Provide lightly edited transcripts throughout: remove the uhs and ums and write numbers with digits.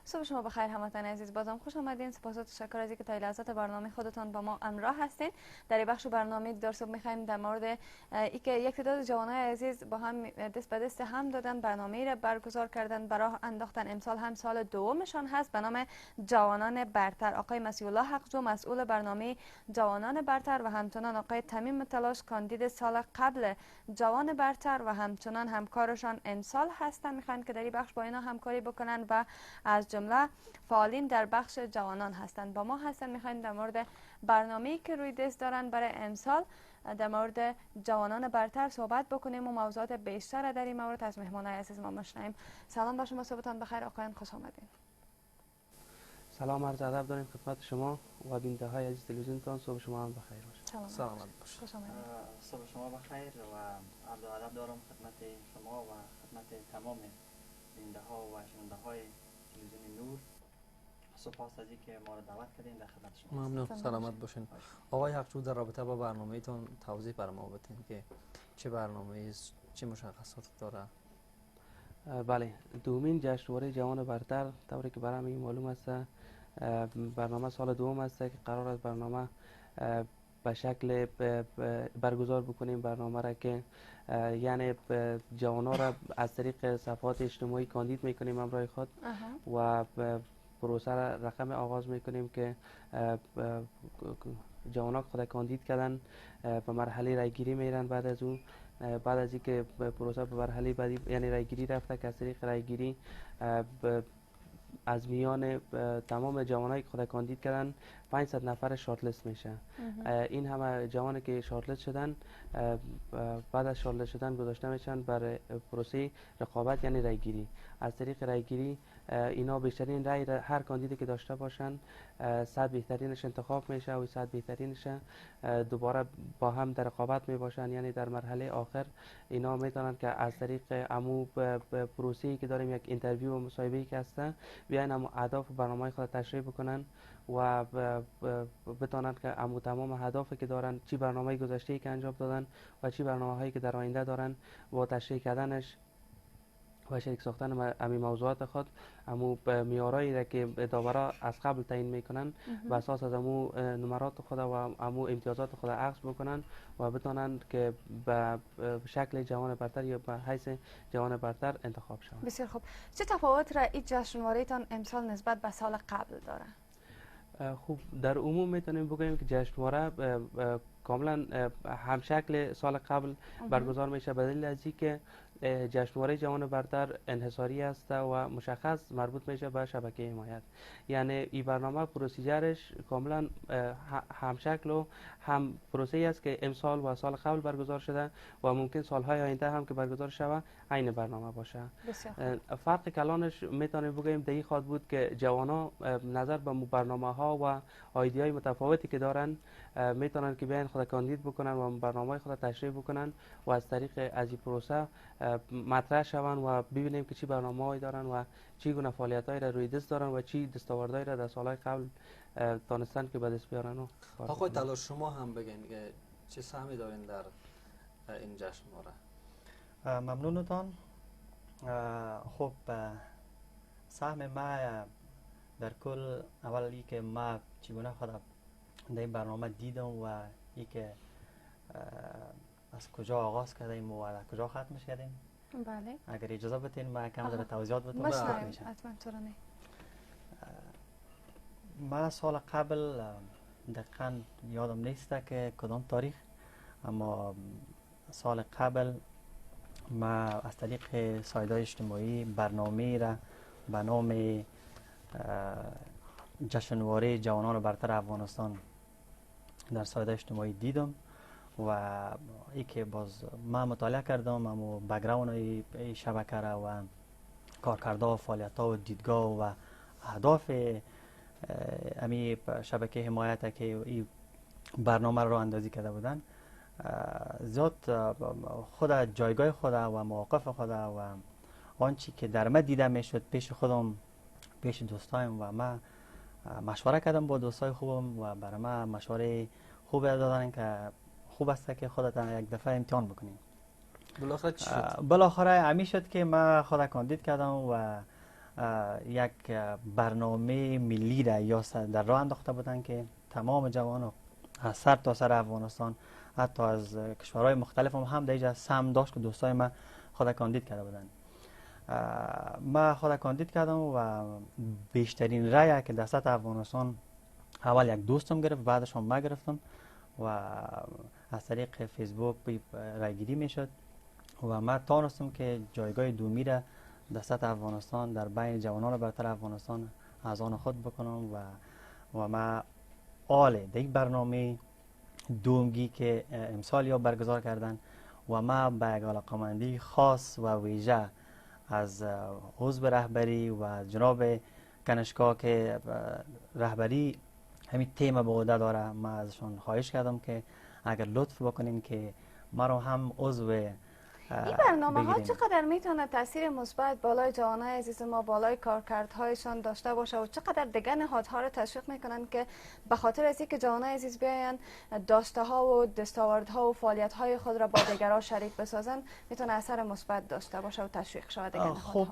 صبح شما بخیر هموطن عزیز، بازم خوش آمدین. سپاس و تشکر از اینکه تا لحظات برنامه خودتان با ما همراه هستین. در این بخش برنامه در صبح می‌خوایم در مورد اینکه یک تعداد جوانای عزیز با هم دست به دست هم دادن، برنامه‌ای را برگزار کردن، برای انداختن. امسال هم سال دومشان هست به نام جوانان برتر. آقای مسیح الله حقجو مسئول برنامه جوانان برتر و همچنان آقای تمیم تلاش کاندید سال قبل جوان برتر و همچنان همکارشان امسال هستند، میخوان که در این بخش با اینا همکاری بکنن و از جمله فعالین در بخش جوانان هستند. با ما هستند، میخوایم در مورد برنامه‌ای که روی دست دارن برای امسال در مورد جوانان برتر صحبت بکنیم و موضوعات بیشتر در این مورد از مهمانای عزیز ما بشنویم. سلام با شما، صبحتان بخیر آقایان، خوش آمدین. سلام، عرض ادب داریم خدمت شما و بیننده های عزیز تلویزیونتان. صبح شما هم بخیر باشه. سلامت باشه. خوش آمدید. صبح شما بخیر و عرض ادب دارم خدمت شما و خدمت تمام بیننده ها و شنونده های تلویزیون نور. سپاس از اینکه ما را دعوت کردین در خدمت شما. ممنون، سلامت باشین. آقای حقجو، در رابطه با برنامه‌تون توضیح بر ما بدین که چه برنامه‌ای است، چه مشخصات داره؟ بله، دومین جشنواره جوان برتر طوری که برای همه معلوم است برنامه سال دوم است که قرار است برنامه به شکل برگزار بکنیم. برنامه را که یعنی جوانان را از طریق صفحات اجتماعی کاندید میکنیم همراه خود و پروسه را رقم آغاز میکنیم که جوانان خود کاندید کردن به مرحله رایگیری میرن. بعد از اینکه پروسه به مرحله بعدی یعنی رایگیری رفته که از طریق رایگیری از میان تمام جوانایی که خود کاندید کردن 500 نفر شارت لیست میشه. این همه جوانی که شارت لیست شدن بعد از شارت لیست شدن گذاشته میشن برای پروسه رقابت یعنی رایگیری. از طریق رایگیری اینا بیشترین رای هر کاندیدی که داشته باشن 100 بهترینش انتخاب میشه و 100 بهترینش دوباره با هم در رقابت می باشن. یعنی در مرحله آخر اینا میتونن که از طریق امو پروسه‌ای که داریم یک اینترویو و مصاحبه‌ای که هسته بیاین امو اهداف برنامه خود تشریح بکنن و بتونن که امو تمام اهدافی که دارن، چی برنامه گذشته که انجام دادن و چی برنامه‌هایی که در آینده دارن با تشریح کردنش و شریک ساختن امی موضوعات خود امو میارایی را که داورا از قبل تعیین میکنن و اساس از امو نمرات خود و امو امتیازات خود عکس بکنن و بتونن که به شکل جوان برتر یا به حیث جوان برتر انتخاب شوند. بسیار خوب. چه تفاوت را این جشنواره تان امسال نسبت به سال قبل داره؟ خوب، در عموم میتونیم بگوییم که جشنواره کاملا همشکل سال قبل برگزار میشه به دلیل از اینکه جشنواره جوان برتر انحصاری است و مشخص مربوط میشه به شبکه حمایت. یعنی این برنامه پروسیجرش کاملا همشکل و هم پروسه است که امسال و سال قبل برگزار شده و ممکن سالهای آینده هم که برگزار شود عین برنامه باشه. فرق کلانش میتونیم بگوییم در این خواهد بود که جوانا نظر به برنامه ها و ایده های متفاوتی که دارن میتونن که بیاین خود کاندید بکنن و برنامه خود تشریح بکنن و از طریق از این پروسه مطرح شوند و ببینیم که چی برنامه‌ای دارن و چی گونه فعالیت‌هایی را روی دست دارن و چی دستاوردهایی را در سال‌های قبل دانستن که به دست بیارن. آقای تلاش، شما هم بگین که چه سهمی دارین در این جشنواره؟ ممنونتان. خب سهم ما در کل اولی که ما چگونه خودم در این برنامه دیدم و ای که از کجا آغاز کردیم و از کجا ختم کردیم. بله. اگر اجازه بدین ما کم در توضیحات بدم. بله. ما سال قبل دقیقا یادم نیسته که کدام تاریخ، اما سال قبل ما از طریق سایت‌های اجتماعی برنامه را به نام جشنواره جوانان برتر افغانستان در سایت اجتماعی دیدم و ای که باز ما مطالعه کردم اما بک‌گراند ای شبکه را و کارکردها و فعالیت‌ها و دیدگاه و اهداف امی شبکه حمایت که این برنامه رو اندازی کرده بودن زیاد خود جایگاه خود و مواقف خود و آنچه که در ما دیده میشد پیش خودم پیش دوستایم و ما مشوره کردم با دوستای خوبم و برای ما مشوره خوب دادن که خوب است که خودت یک دفعه امتحان بکنیم. بالاخره چی شد؟ بالاخره همی شد که ما خود کاندید کردم و یک برنامه ملی را یا در راه انداخته بودند که تمام جوانان از سر تا سر افغانستان، حتی از کشورهای مختلف هم در اینجا سهم داشت که دوستای ما خود کاندید کرده بودند. ما خود کاندید کردم و بیشترین رای که در سطح افغانستان اول یک دوستم گرفت، بعدش هم ما گرفتم و از طریق فیسبوک رای گیری میشد و ما تانستم که جایگاه دومی را در سطح افغانستان در بین جوانان برتر افغانستان از آن خود بکنم و ما آل در یک برنامه دومگی که امسال یا برگزار کردن و ما به یک علاقمندی خاص و ویژه از حزب رهبری و جناب کنشگاه که رهبری همین تیم به عهده داره، ما ازشان خواهش کردم که اگر لطف بکنین که ما رو هم عضو این برنامه ها بگیریم. چقدر میتونه تاثیر مثبت بالای جوانای عزیز ما، بالای کارکردهایشان داشته باشه و چقدر دیگه نهادها رو تشویق میکنن که به خاطر از اینکه جوانای عزیز بیاین داشته ها و دستاوردها و فعالیت های خود را با دیگران شریک بسازن، میتونه اثر مثبت داشته باشه و تشویق شود دیگه نهادها. خب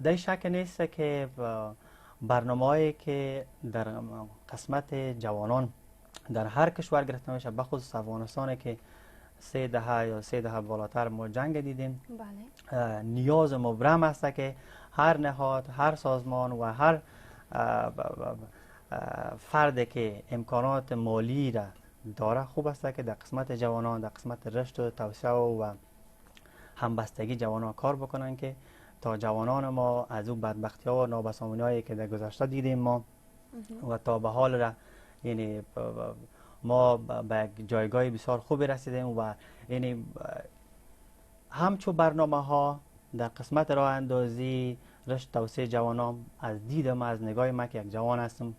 در شک نیست که برنامه‌ای که در قسمت جوانان در هر کشور گرفته میشه، بخصوص افغانستان که 3 دهه یا 3 دهه بالاتر ما جنگ دیدیم، بله. نیاز مبرم است که هر نهاد، هر سازمان و هر فرد که امکانات مالی را داره خوب است که در قسمت جوانان، در قسمت رشد و توسعه و همبستگی جوانان کار بکنن که تا جوانان ما از اون بدبختی ها و نابسامانی هایی که در گذشته دیدیم ما و تا به حال را یعنی ما به جایگاه بسیار خوبی رسیدیم و یعنی همچون برنامه ها در قسمت راه اندازی رشد توسعه جوانان از دید ما، از نگاه ما که یک جوان هستم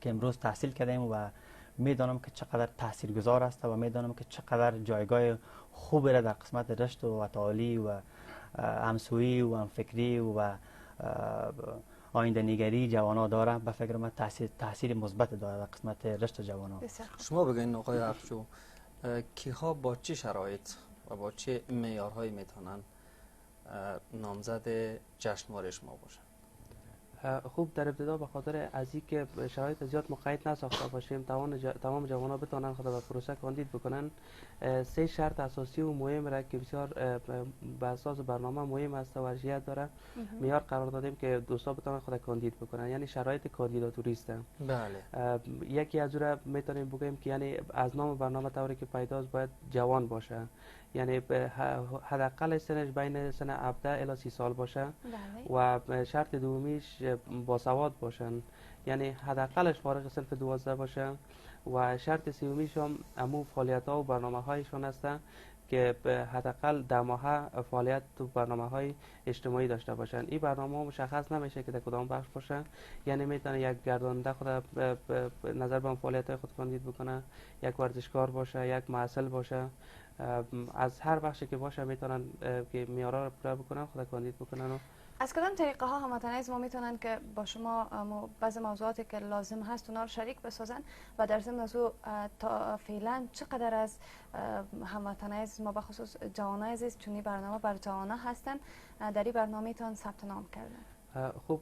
که امروز تحصیل کردیم و میدانم که چقدر تاثیرگذار است و میدانم که چقدر جایگاه خوبی را در قسمت رشد و تعالی و همسویی و همفکری و آینده نگری جوانا داره. به فکر من تاثیر مثبت داره در قسمت رشد جوانا. شما بگین آقای افشو، کیها با چه شرایط و با چه معیارهایی میتونن نامزد جشنواره شما باشن؟ خوب، در ابتدا به خاطر از اینکه شرایط زیاد مقید نساخته باشیم تمام جوانان بتونن خود به پروسه کاندید بکنن، 3 شرط اساسی و مهم را که بسیار به اساس برنامه مهم است و ارجحیت داره معیار قرار دادیم که دوستا بتونن خود کاندید بکنن، یعنی شرایط کاندیداتوری است. بله. یکی از را میتونیم بگیم که یعنی از نام برنامه طوری که پیداست باید جوان باشه، یعنی حداقل سنش بین سن 17 الی 30 سال باشه. بله. و شرط دومیش باسواد باشن، یعنی حداقلش فارغ صنف 12 باشه. و شرط سومیش هم امو فعالیت ها و برنامه هایشون هستن که حداقل 10 ماه فعالیت و برنامه های اجتماعی داشته باشن. این برنامه مشخص نمیشه که در کدام بخش باشه، یعنی میتونه یک گرداننده خود نظر به فعالیت های خود کاندید بکنه، یک ورزشکار باشه، یک معسل باشه، از هر بخشی که باشه میتونن که معیارا رو پورا بکنن خود کاندید بکنن. و از کدام طریقه ها هموطنان از ما میتونن که با شما بعض موضوعاتی که لازم هست اونا رو شریک بسازن و در ضمن از او تا فعلا چقدر از هموطنان از ما بخصوص جوانان عزیز چونی برنامه بر جوانان هستن در این برنامه تان ثبت نام کردن؟ خوب،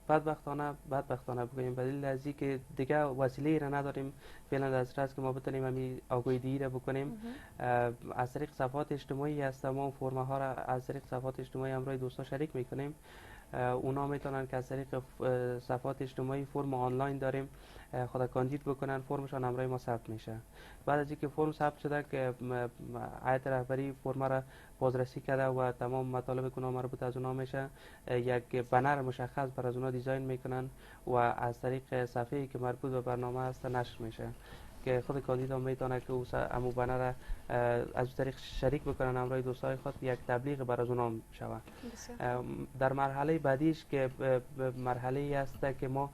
بدبختانه بگوییم به دلیل از که دیگه وسیله را نداریم فعلا از رأس که ما بتونیم همین آگاهی را بکنیم. از طریق صفحات اجتماعی هست، ما فرم ها را از طریق صفحات اجتماعی همراه دوستا شریک میکنیم. اونا میتونن که از طریق صفحات اجتماعی فرم آنلاین داریم خود کاندید بکنن، فرمشان همراه ما ثبت میشه. بعد از اینکه فرم ثبت شده که هیئت رهبری فرم را بازرسی کرده و تمام مطالب که مربوط از اونا میشه، یک بنر مشخص بر از اونا دیزاین میکنن و از طریق صفحه‌ای که مربوط به برنامه است نشر میشه که خود کاندیدا میتونه که امو بنر از طریق شریک بکنن همراه دوستای خود، یک تبلیغ بر از اونا شود. در مرحله بعدیش که مرحله است که ما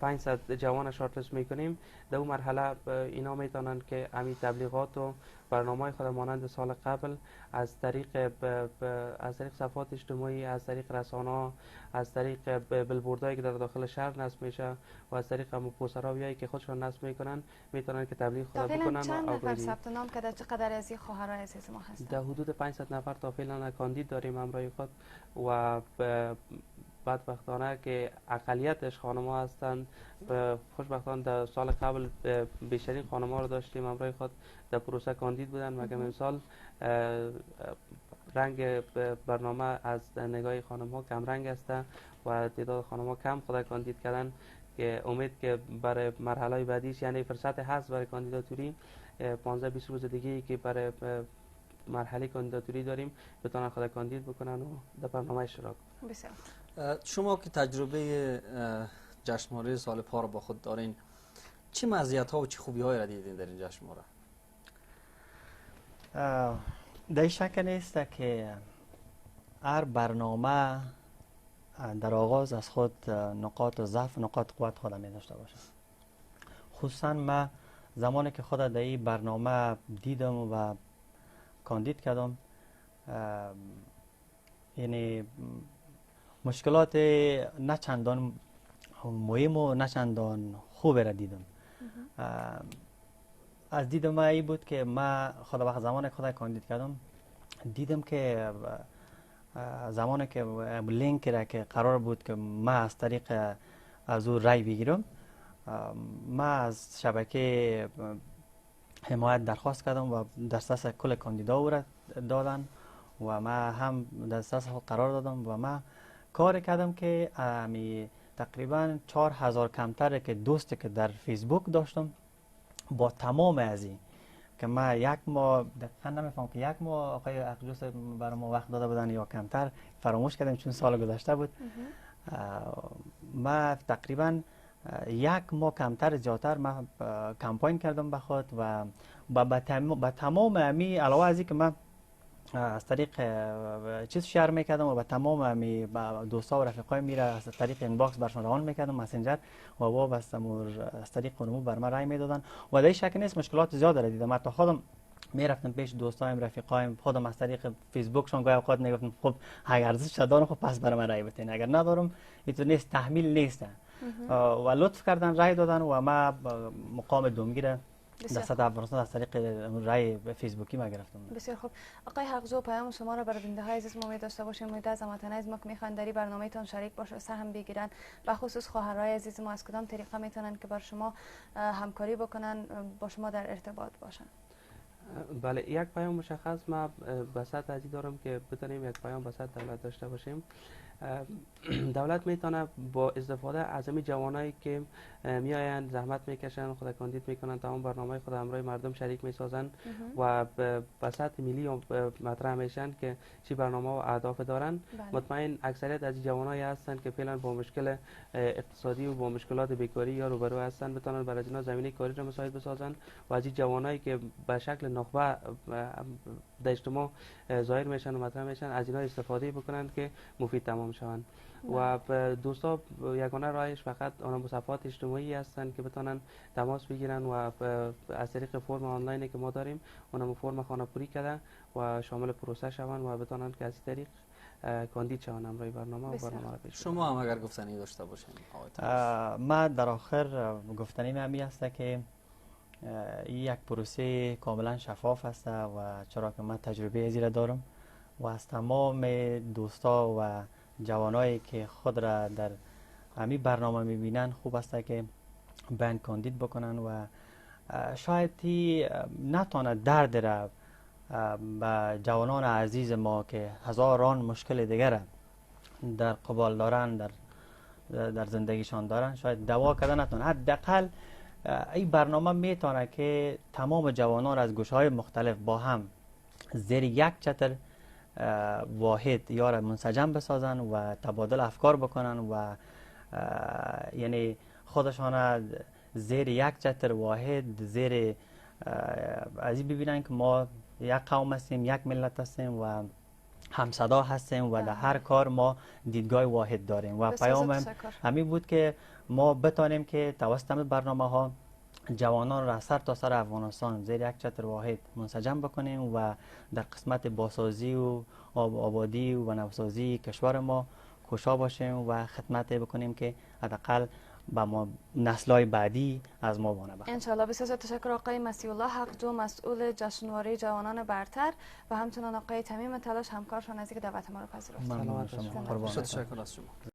500 جوان شارت لیست میکنیم، در اون مرحله اینا میتونن که همین تبلیغات برنامه خود مانند سال قبل از طریق از طریق صفحات اجتماعی، از طریق رسانه، از طریق بلبوردهایی که در داخل شهر نصب میشه و از طریق پوسترهایی که خودشان نصب میکنن میتونن که تبلیغ خود بکنن. چند نفر آفرینی. ثبت نام کرده؟ چقدر از این خواهرای عزیز ما هستند؟ در حدود 500 نفر تا فعلا کاندید داریم همراه خود و بدبختانه که اقلیتش خانم‌ها هستند. خوشبختانه در سال قبل بیشترین خانم‌ها رو داشتیم همراه خود در پروسه کاندید بودن، مگر امسال رنگ برنامه از نگاه خانم‌ها کم رنگ است و تعداد خانم‌ها کم خود کاندید کردن که امید که برای مرحله بعدیش یعنی فرصت هست برای کاندیداتوری 15-20 روز دیگه که برای مرحله کاندیداتوری داریم بتونن خود کاندید بکنن و در برنامه اشتراک. بسیار شما که تجربه جشنواره سال پا رو با خود دارین، چه مزیت‌ها و چه خوبی‌هایی را دیدین در این جشنواره؟ در شک نیست که هر برنامه در آغاز از خود نقاط ضعف و نقاط قوت خود می داشته باشه. خصوصا من زمانی که خود در این برنامه دیدم و کاندید کردم، یعنی مشکلات نه چندان مهم و نه چندان خوب را دیدم. از دید من ای بود که من خود وقت زمان خود کاندید کردم دیدم که زمانی که لینک را که قرار بود که من از طریق از او رای بگیرم، من از شبکه حمایت درخواست کردم و دسترس کل کاندیدا او را دادن و من هم دسترس قرار دادم و من کار کردم که تقریبا 4000 کمتر که دوستی که در فیسبوک داشتم با تمام از این که من یک ماه دقیقا نمیفهم که یک ماه آقای اقجوس برای ما وقت داده بودن یا کمتر، فراموش کردم چون سال گذشته بود. من تقریبا یک ماه کمتر زیادتر من کمپاین کردم به خود و با تمام امی علاوه از این که من از طریق چیز شیر میکردم و با تمام امی دوستا و رفیقای میره از طریق اینباکس برشون روان میکردم مسنجر و وابسته از طریق اونمو بر من رای میدادن و در شک نیست مشکلات زیاد را دیدم. حتی خودم میرفتم پیش دوستایم رفیقایم خودم از طریق فیسبوکشون گاهی اوقات میگفتم خب اگر ارزش دارم خب پس برای من رای بدین، اگر ندارم اینطور نیست، تحمیل نیست و لطف کردن رای دادن و ما مقام دومگیر در سطح افغانستان از طریق رای فیسبوکی ما گرفتم. بسیار خوب. آقای حقجو، پیام شما را برای بیننده های عزیز ما می داشته باشیم. امید از هموطنان از ما که میخوان در این برنامه تان شریک باشه سهم بگیرن، و خصوص خواهرای عزیز ما از کدام طریقه میتونن که بر شما همکاری بکنن، با شما در ارتباط باشن؟ بله، یک پیام مشخص ما به سطح ازی دارم که بتونیم یک پیام به سطح دولت داشته باشیم. دولت میتونه با استفاده از همین جوانایی که میآیند زحمت میکشن خود کاندید میکنن تمام برنامه خود همراه مردم شریک میسازن و به سطح ملی مطرح میشن که چی برنامه و اهداف دارن. مطمئن اکثریت از جوانایی هستند که فعلا با مشکل اقتصادی و با مشکلات بیکاری یا روبرو هستند بتونن برای اینا زمینه کاری را مساعد بسازن و از جوانایی که به شکل نخبه در اجتماع ظاهر میشن و مطرح میشن از اینا استفاده بکنن که مفید تمام شوند. و دوستا یگانه راهش فقط آن صفحات اجتماعی هستند که بتونن تماس بگیرن و از طریق فرم آنلاینی که ما داریم اونم فرم خانه‌پوری کرده و شامل پروسه شوند و بتونن که از طریق کاندید شوند همراه برنامه و برنامه را پیش شما هم اگر گفتنی داشته باشین. ما در آخر گفتنی می است که این یک پروسه کاملا شفاف است و چرا که من تجربه ازی را دارم و از تمام دوستا و جوانایی که خود را در همین برنامه میبینن خوب است که بند کاندید بکنن و شاید نتونه درد را به جوانان عزیز ما که هزاران مشکل دیگر در قبال دارن در زندگیشان دارن شاید دوا کردن نتونه. حداقل این برنامه میتونه که تمام جوانان از گوشه‌های مختلف با هم زیر یک چتر واحد یا را منسجم بسازن و تبادل افکار بکنن و یعنی خودشان زیر یک چتر واحد زیر از این ببینن که ما یک قوم هستیم، یک ملت هستیم و همصدا هستیم و در هر کار ما دیدگاه واحد داریم و پیام همین بود که ما بتانیم که توسط برنامه ها جوانان را سر تا سر افغانستان زیر یک چتر واحد منسجم بکنیم و در قسمت باسازی و آبادی و نوسازی کشور ما کوشا باشیم و خدمت بکنیم که حداقل با ما نسل‌های بعدی از ما وانه بخواد. انشالله. بسیار تشکر آقای مسیح الله حق جو، مسئول جشنواره جوانان برتر، و همچنان آقای تمیم تلاش، همکارشان، از اینکه دعوت ما را پذیرفتید. ممنون شما. قربان. تشکر از شما.